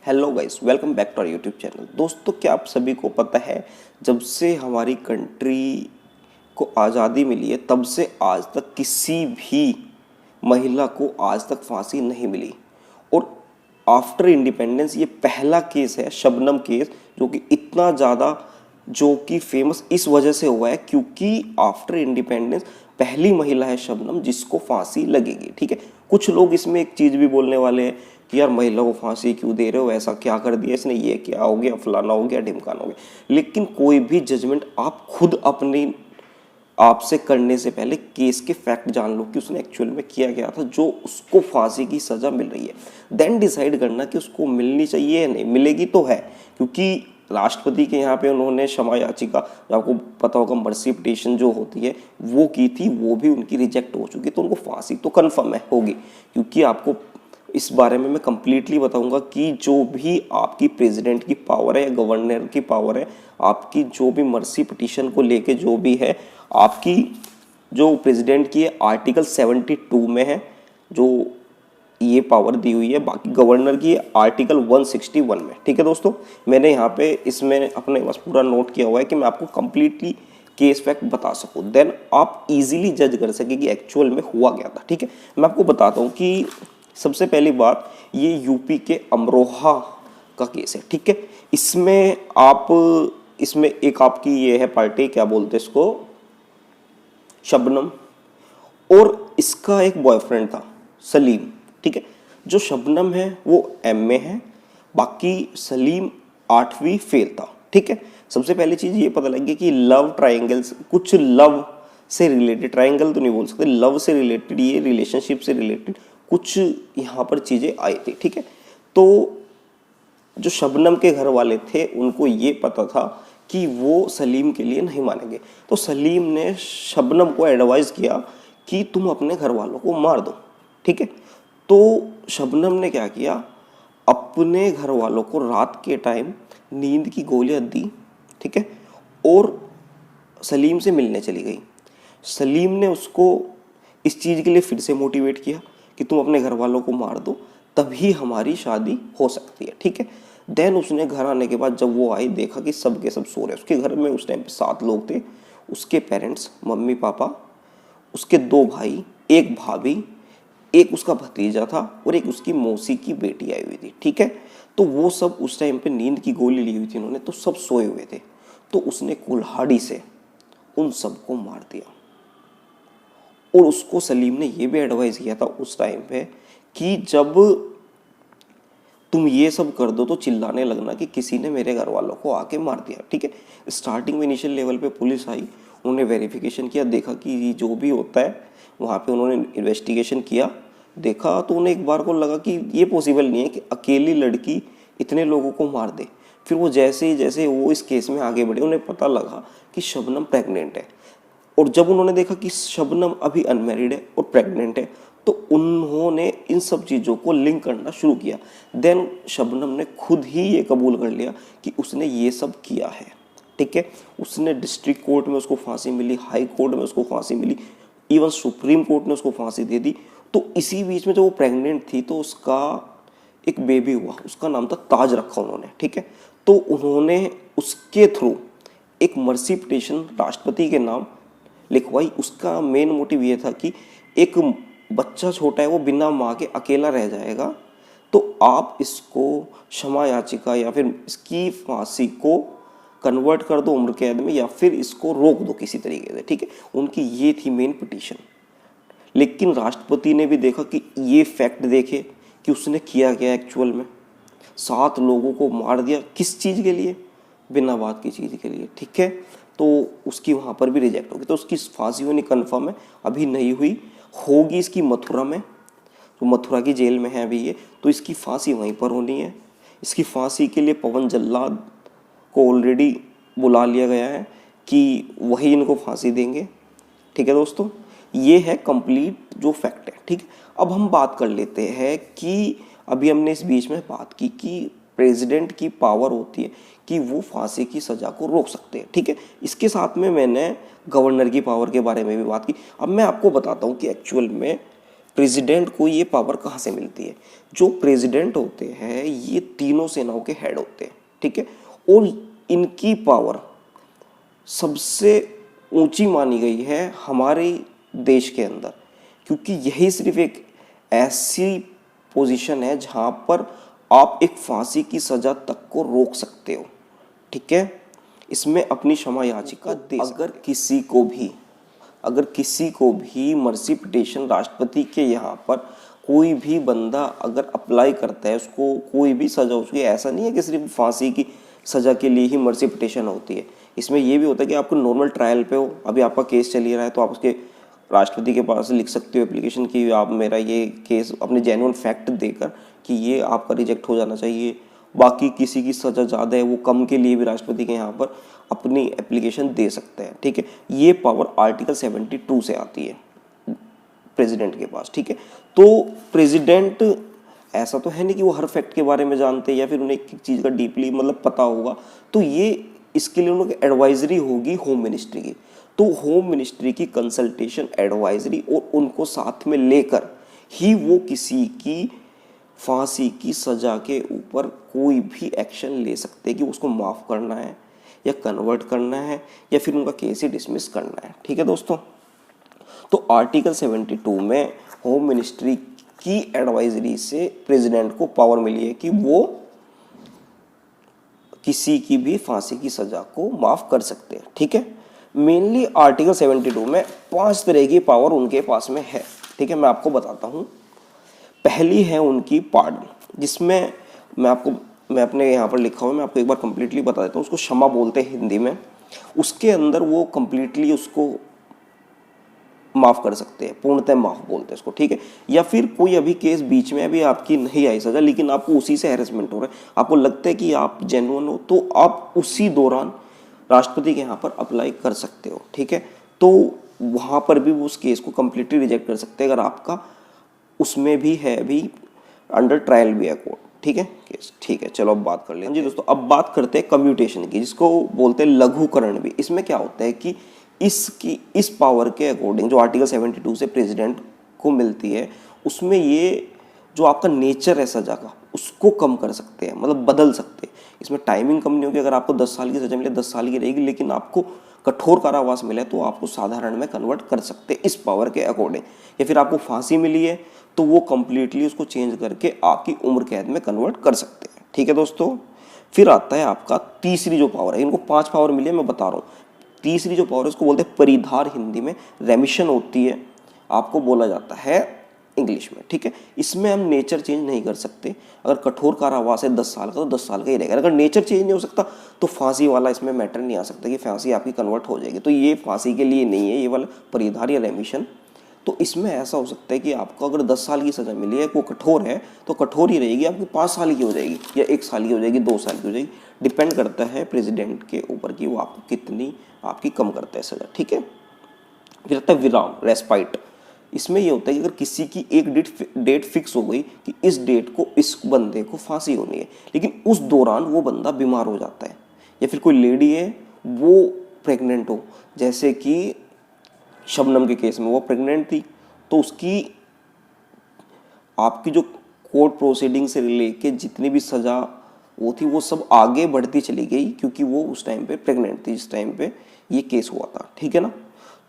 Hello guys, welcome back to our YouTube channel. दोस्तों, क्या आप सभी को पता है, जब से हमारी कंट्री को आज़ादी मिली है तब से आज तक किसी भी महिला को आज तक फांसी नहीं मिली। और आफ्टर इंडिपेंडेंस ये पहला केस है, शबनम केस, जो कि इतना ज़्यादा जो कि फेमस इस वजह से हुआ है क्योंकि आफ्टर इंडिपेंडेंस पहली महिला है शबनम जिसको फांसी लगेगी। ठीक है, कुछ लोग इसमें एक चीज़ भी बोलने वाले हैं कि यार महिला को फांसी क्यों दे रहे हो, ऐसा क्या कर दिया इसने, ये क्या हो गया, फलाना हो गया, ढिमकाना हो गया। लेकिन कोई भी जजमेंट आप खुद अपनी आपसे करने से पहले केस के फैक्ट जान लो कि उसने एक्चुअल में किया गया था जो उसको फांसी की सज़ा मिल रही है, देन डिसाइड करना कि उसको मिलनी चाहिए या नहीं। मिलेगी तो है, क्योंकि राष्ट्रपति के यहाँ पे उन्होंने क्षमा याचिका, जो आपको पता होगा मर्सी पिटीशन जो होती है वो की थी, वो भी उनकी रिजेक्ट हो चुकी, तो उनको फांसी तो कन्फर्म है होगी। क्योंकि आपको इस बारे में मैं कंप्लीटली बताऊंगा कि जो भी आपकी प्रेसिडेंट की पावर है या गवर्नर की पावर है, आपकी जो भी मर्सी पिटीशन को लेके जो भी है, आपकी जो प्रेसिडेंट की आर्टिकल 72 में है जो ये पावर दी हुई है, बाकी गवर्नर की आर्टिकल 161 में। ठीक है दोस्तों, मैंने यहाँ पे इसमें अपने बस पूरा नोट किया हुआ है कि मैं आपको कंप्लीटली केस फैक्ट बता सकूँ, देन आप इजीली जज कर सके कि एक्चुअल में हुआ क्या था। ठीक है, मैं आपको बताता हूँ कि सबसे पहली बात, ये यूपी के अमरोहा का केस है। ठीक है, इसमें एक आपकी ये है पार्टी, क्या बोलते हैं इसको, शबनम, और इसका एक बॉयफ्रेंड था सलीम। ठीक है, जो शबनम है वो एमए है, बाकी सलीम 8वीं फेल था। ठीक है, सबसे पहली चीज़ ये पता लगी कि लव ट्रायंगल्स, कुछ लव से रिलेटेड, ट्रायंगल तो नहीं बोल सकते, लव से रिलेटेड, ये रिलेशनशिप से रिलेटेड कुछ यहाँ पर चीज़ें आई थी। ठीक है, तो जो शबनम के घर वाले थे उनको ये पता था कि वो सलीम के लिए नहीं मानेंगे, तो सलीम ने शबनम को एडवाइस किया कि तुम अपने घर वालों को मार दो। ठीक है, तो शबनम ने क्या किया, अपने घर वालों को रात के टाइम नींद की गोलियां दी। ठीक है, और सलीम से मिलने चली गई। सलीम ने उसको इस चीज़ के लिए फिर से मोटिवेट किया कि तुम अपने घर वालों को मार दो, तभी हमारी शादी हो सकती है। ठीक है, देन उसने घर आने के बाद जब वो आई, देखा कि सब के सब सो रहे। उसके घर में उस टाइम पे 7 लोग थे, उसके पेरेंट्स, मम्मी पापा, उसके 2 भाई, एक भाभी, एक उसका भतीजा था और एक उसकी मौसी की बेटी आई हुई थी। ठीक है, तो वो सब उस टाइम पे नींद की गोली ली हुई थी उन्होंने, तो सब सोए हुए थे। तो उसने कुल्हाड़ी से उन सबको मार दिया। और उसको सलीम ने ये भी एडवाइस किया था उस टाइम पे कि जब तुम ये सब कर दो तो चिल्लाने लगना कि किसी ने मेरे घर वालों को आके मार दिया। ठीक है, स्टार्टिंग में इनिशियल लेवल पे पुलिस आई, उन्होंने वेरिफिकेशन किया, देखा कि जो भी होता है वहाँ पे उन्होंने इन्वेस्टिगेशन किया, देखा तो उन्हें एक बार को लगा कि ये पॉसिबल नहीं है कि अकेली लड़की इतने लोगों को मार दे। फिर वो जैसे वो इस केस में आगे बढ़े, उन्हें पता लगा कि शबनम प्रेग्नेंट है। और जब उन्होंने देखा कि शबनम अभी अनमैरिड है और प्रेग्नेंट है, तो उन्होंने इन सब चीज़ों को लिंक करना शुरू किया। देन शबनम ने खुद ही ये कबूल कर लिया कि उसने ये सब किया है। ठीक है, उसने डिस्ट्रिक्ट कोर्ट में उसको फांसी मिली, हाई कोर्ट में उसको फांसी मिली, इवन सुप्रीम कोर्ट ने उसको फांसी दे दी। तो इसी बीच में जब वो प्रेग्नेंट थी तो उसका एक बेबी हुआ, उसका नाम था ताज रखा उन्होंने। ठीक है, तो उन्होंने उसके थ्रू एक मर्सी पिटीशन राष्ट्रपति के नाम लिखवाई। उसका मेन मोटिव ये था कि एक बच्चा छोटा है, वो बिना माँ के अकेला रह जाएगा, तो आप इसको क्षमा याचिका या फिर इसकी फांसी को कन्वर्ट कर दो उम्र कैद में, या फिर इसको रोक दो किसी तरीके से। ठीक है, उनकी ये थी मेन पिटीशन। लेकिन राष्ट्रपति ने भी देखा कि ये फैक्ट देखे कि उसने किया क्या एक्चुअल में, 7 लोगों को मार दिया, किस चीज़ के लिए, बिना बात की चीज़ के लिए। ठीक है, तो उसकी वहाँ पर भी रिजेक्ट होगी, तो उसकी फांसी होनी कन्फर्म है, अभी नहीं हुई, होगी इसकी मथुरा में, तो मथुरा की जेल में है अभी ये, तो इसकी फांसी वहीं पर होनी है। इसकी फांसी के लिए पवन जल्लाद को ऑलरेडी बुला लिया गया है कि वही इनको फांसी देंगे। ठीक है दोस्तों, ये है कंप्लीट जो फैक्ट है। ठीक है, अब हम बात कर लेते हैं कि अभी हमने इस बीच में बात की कि प्रेसिडेंट की पावर होती है कि वो फांसी की सज़ा को रोक सकते हैं। ठीक है, इसके साथ में मैंने गवर्नर की पावर के बारे में भी बात की। अब मैं आपको बताता हूँ कि एक्चुअल में प्रेसिडेंट को ये पावर कहाँ से मिलती है? जो प्रेसिडेंट होते हैं ये तीनों सेनाओं के हेड होते हैं, ठीक है, और इनकी पावर सबसे ऊंची मानी गई है हमारे देश के अंदर, क्योंकि यही सिर्फ एक ऐसी पोजीशन है जहां पर आप एक फांसी की सजा तक को रोक सकते हो, ठीक है। इसमें अपनी क्षमा याचिका दे अगर किसी को भी मर्सी पिटिशन राष्ट्रपति के यहाँ पर कोई भी बंदा अगर अप्लाई करता है, उसको कोई भी सजा, उसकी ऐसा नहीं है कि सिर्फ फांसी की सजा के लिए ही मर्सी पिटिशन होती है। इसमें यह भी होता है कि आपको नॉर्मल ट्रायल पे हो, अभी आपका केस चल ही रहा है, तो आप उसके राष्ट्रपति के पास लिख सकते हो एप्लीकेशन की आप मेरा ये केस अपने जेन्युइन फैक्ट देकर कि ये आपका रिजेक्ट हो जाना चाहिए। बाकी किसी की सज़ा ज़्यादा है वो कम के लिए भी राष्ट्रपति के यहाँ पर अपनी एप्लीकेशन दे सकते हैं, ठीक है। ये पावर आर्टिकल 72 से आती है प्रेसिडेंट के पास, ठीक है। तो प्रेसिडेंट ऐसा तो है नहीं कि वो हर फैक्ट के बारे में जानते हैं या फिर उन्हें एक चीज़ का डीपली मतलब पता होगा, तो ये इसके लिए उनकी एडवाइजरी होगी होम मिनिस्ट्री की। तो होम मिनिस्ट्री की कंसल्टेशन, एडवाइजरी और उनको साथ में लेकर ही वो किसी की फांसी की सज़ा के ऊपर कोई भी एक्शन ले सकते हैं कि उसको माफ़ करना है या कन्वर्ट करना है या फिर उनका केस ही डिसमिस करना है, ठीक है दोस्तों। तो आर्टिकल 72 में होम मिनिस्ट्री की एडवाइजरी से प्रेसिडेंट को पावर मिली है कि वो किसी की भी फांसी की सज़ा को माफ़ कर सकते हैं, ठीक है। मेनली आर्टिकल 72 में 5 तरह की पावर उनके पास में है, ठीक है। मैं आपको बताता हूँ। पहली है उनकी पार्डन, जिसमें मैं अपने यहाँ पर लिखा हुआ, मैं आपको एक बार कंप्लीटली बता देता हूँ। उसको क्षमा बोलते हैं हिंदी में। उसके अंदर वो कंप्लीटली उसको माफ़ कर सकते हैं, पूर्णतः माफ़ बोलते हैं उसको, ठीक है। या फिर कोई अभी केस बीच में अभी आपकी नहीं आई सज़ा, लेकिन आपको उसी से हैरेसमेंट हो रहा है, आपको लगता है कि आप जेन्युइन हो, तो आप उसी दौरान राष्ट्रपति के यहाँ पर अप्लाई कर सकते हो, ठीक है। तो वहाँ पर भी वो उस केस को कंप्लीटली रिजेक्ट कर सकते हैं अगर आपका उसमें भी है, अभी अंडर ट्रायल भी है कोर्ट, ठीक है केस, ठीक है। चलो अब बात कर लें जी दोस्तों। अब बात करते हैं कम्यूटेशन की, जिसको बोलते हैं लघुकरण भी। इसमें क्या होता है कि इस पावर के अकॉर्डिंग जो आर्टिकल 72 से प्रेसिडेंट को मिलती है, उसमें ये जो आपका नेचर है सजा का उसको कम कर सकते हैं, मतलब बदल सकते हैं। इसमें टाइमिंग कम नहीं होगी। अगर आपको 10 साल की सजा मिले 10 साल की रहेगी, लेकिन आपको कठोर कारावास मिले तो आपको साधारण में कन्वर्ट कर सकते हैं इस पावर के अकॉर्डिंग। या फिर आपको फांसी मिली है तो वो कंप्लीटली उसको चेंज करके आपकी उम्र कैद में कन्वर्ट कर सकते हैं, ठीक है दोस्तों। फिर आता है आपका तीसरी जो पावर है। इनको 5 पावर मिली है, मैं बता रहा हूँ। तीसरी जो पावर है उसको बोलते हैं परिधार, हिंदी में रेमिशन होती है, आपको बोला जाता है इंग्लिश में, ठीक है। इसमें हम नेचर चेंज नहीं कर सकते। अगर कठोर कारावास है 10 साल का तो 10 साल का ही रहेगा। अगर नेचर चेंज नहीं हो सकता तो फांसी वाला इसमें मैटर नहीं आ सकता कि फांसी आपकी कन्वर्ट हो जाएगी। तो ये फांसी के लिए नहीं है ये वाला परिधार या रेमिशन। तो इसमें ऐसा हो सकता है कि आपको अगर 10 साल की सज़ा मिली है, वो कठोर है तो कठोर ही रहेगी, आपकी 5 साल की हो जाएगी या 1 साल की हो जाएगी, 2 साल की हो जाएगी। डिपेंड करता है प्रेसिडेंट के ऊपर कि वो आपको कितनी आपकी कम करता है सज़ा, ठीक है। फिर आता है विराम, रेस्पाइट। इसमें ये होता है कि अगर किसी की एक डेट फिक्स हो गई कि इस डेट को इस बंदे को फांसी होनी है, लेकिन उस दौरान वो बंदा बीमार हो जाता है, या फिर कोई लेडी है वो प्रेग्नेंट हो, जैसे कि शबनम के केस में वो प्रेग्नेंट थी, तो उसकी आपकी जो कोर्ट प्रोसीडिंग से लेके जितनी भी सज़ा वो थी वो सब आगे बढ़ती चली गई, क्योंकि वो उस टाइम पे प्रेग्नेंट थी जिस टाइम पे ये केस हुआ था, ठीक है ना।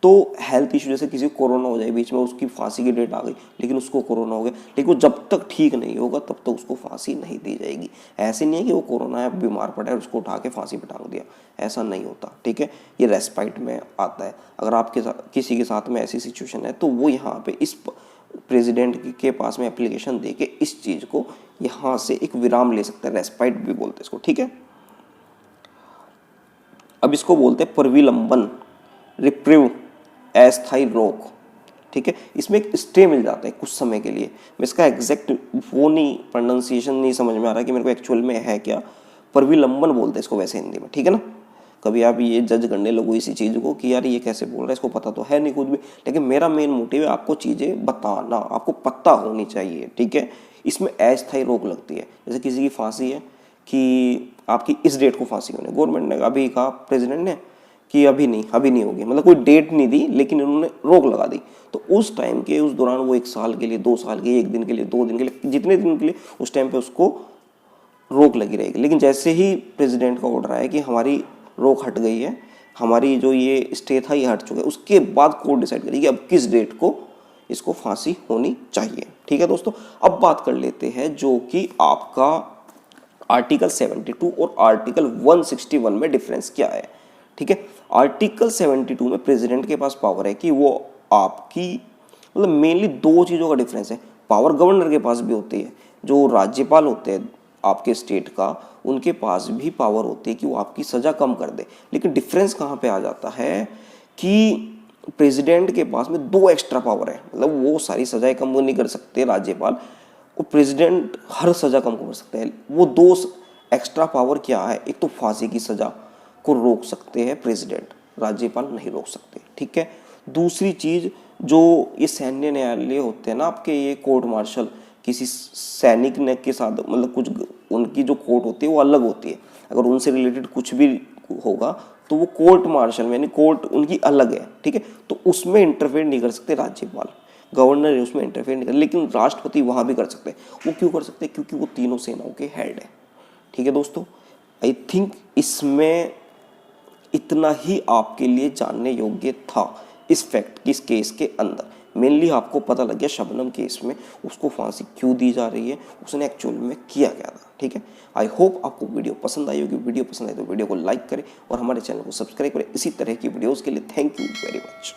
तो हेल्थ इशू, जैसे किसी को कोरोना हो जाए, बीच में उसकी फांसी की डेट आ गई लेकिन उसको कोरोना हो गया, लेकिन वो जब तक ठीक नहीं होगा तब तक उसको फांसी नहीं दी जाएगी। ऐसे नहीं है कि वो कोरोना है, बीमार पड़ा है और उसको उठा के फांसी पे टांग दिया, ऐसा नहीं होता, ठीक है। ये रेस्पाइट में आता है। अगर आपके साथ किसी के साथ में ऐसी सिचुएशन है तो वो यहाँ पे इस प्रेसिडेंट के पास में एप्लीकेशन दे के इस चीज़ को यहाँ से एक विराम ले सकते हैं, रेस्पाइट भी बोलते हैं इसको, ठीक है। अब इसको बोलते हैं परिविलंबन, रिप्रिव, अस्थायी रोक, ठीक है। इसमें एक स्टे मिल जाता है कुछ समय के लिए। मैं इसका एग्जैक्ट वो नहीं, प्रोनाउंसिएशन नहीं समझ में आ रहा कि मेरे को एक्चुअल में है क्या। परिविलंबन बोलते हैं इसको वैसे हिंदी में, ठीक है ना। कभी आप ये जज करने लगो इसी चीज़ को कि यार ये कैसे बोल रहा है, इसको पता तो है नहीं खुद भी, लेकिन मेरा मेन मोटिव है आपको चीज़ें बताना, आपको पता होनी चाहिए, ठीक है। इसमें अस्थायी रोक लगती है। जैसे किसी की फांसी है कि आपकी इस डेट को फांसी होनी, गवर्नमेंट ने अभी कहा, प्रेसिडेंट ने कि अभी नहीं होगी, मतलब कोई डेट नहीं दी लेकिन इन्होंने रोक लगा दी। तो उस टाइम के उस दौरान वो 1 साल के लिए, 2 साल के लिए, 1 दिन के लिए, 2 दिन के लिए, जितने दिन के लिए उस टाइम पे उसको रोक लगी रहेगी। लेकिन जैसे ही प्रेसिडेंट का ऑर्डर आया कि हमारी रोक हट गई है, हमारी जो ये स्टे था ये हट चुका है, उसके बाद कोर्ट डिसाइड करेगी अब किस डेट को इसको फांसी होनी चाहिए। ठीक है दोस्तों, अब बात कर लेते हैं जो कि आपका आर्टिकल 72 और आर्टिकल 161 में डिफरेंस क्या है। ठीक है, आर्टिकल 72 में प्रेसिडेंट के पास पावर है कि वो आपकी, मतलब मेनली 2 चीज़ों का डिफरेंस है। पावर गवर्नर के पास भी होती है, जो राज्यपाल होते हैं आपके स्टेट का, उनके पास भी पावर होती है कि वो आपकी सज़ा कम कर दे। लेकिन डिफरेंस कहाँ पे आ जाता है कि प्रेसिडेंट के पास में 2 एक्स्ट्रा पावर है, मतलब वो सारी सज़ाएं कम नहीं कर सकते राज्यपाल, वो प्रेसिडेंट हर सज़ा कम कर सकते हैं। वो 2 एक्स्ट्रा पावर क्या है, एक तो फांसी की सज़ा को रोक सकते हैं प्रेसिडेंट, राज्यपाल नहीं रोक सकते। ठीक है, दूसरी चीज़ जो ये सैन्य न्यायालय होते हैं ना आपके, ये कोर्ट मार्शल, किसी सैनिक ने के साथ मतलब कुछ उनकी जो कोर्ट होती है वो अलग होती है, अगर उनसे रिलेटेड कुछ भी होगा तो वो कोर्ट मार्शल में, यानी कोर्ट उनकी अलग है। ठीक है, तो उसमें इंटरफेयर नहीं कर सकते राज्यपाल, गवर्नर है उसमें इंटरफेयर नहीं कर, लेकिन राष्ट्रपति वहाँ भी कर सकते हैं। वो क्यों कर सकते हैं, क्योंकि वो तीनों सेनाओं के हेड है। ठीक है दोस्तों, आई थिंक इसमें इतना ही आपके लिए जानने योग्य था इस फैक्ट, इस केस के अंदर। मेनली आपको पता लग गया शबनम केस में उसको फांसी क्यों दी जा रही है, उसने एक्चुअल में किया क्या था। ठीक है, आई होप आपको वीडियो पसंद आई होगी। वीडियो पसंद आई तो वीडियो को लाइक करें और हमारे चैनल को सब्सक्राइब करें इसी तरह की वीडियोज़ के लिए। Thank you very much.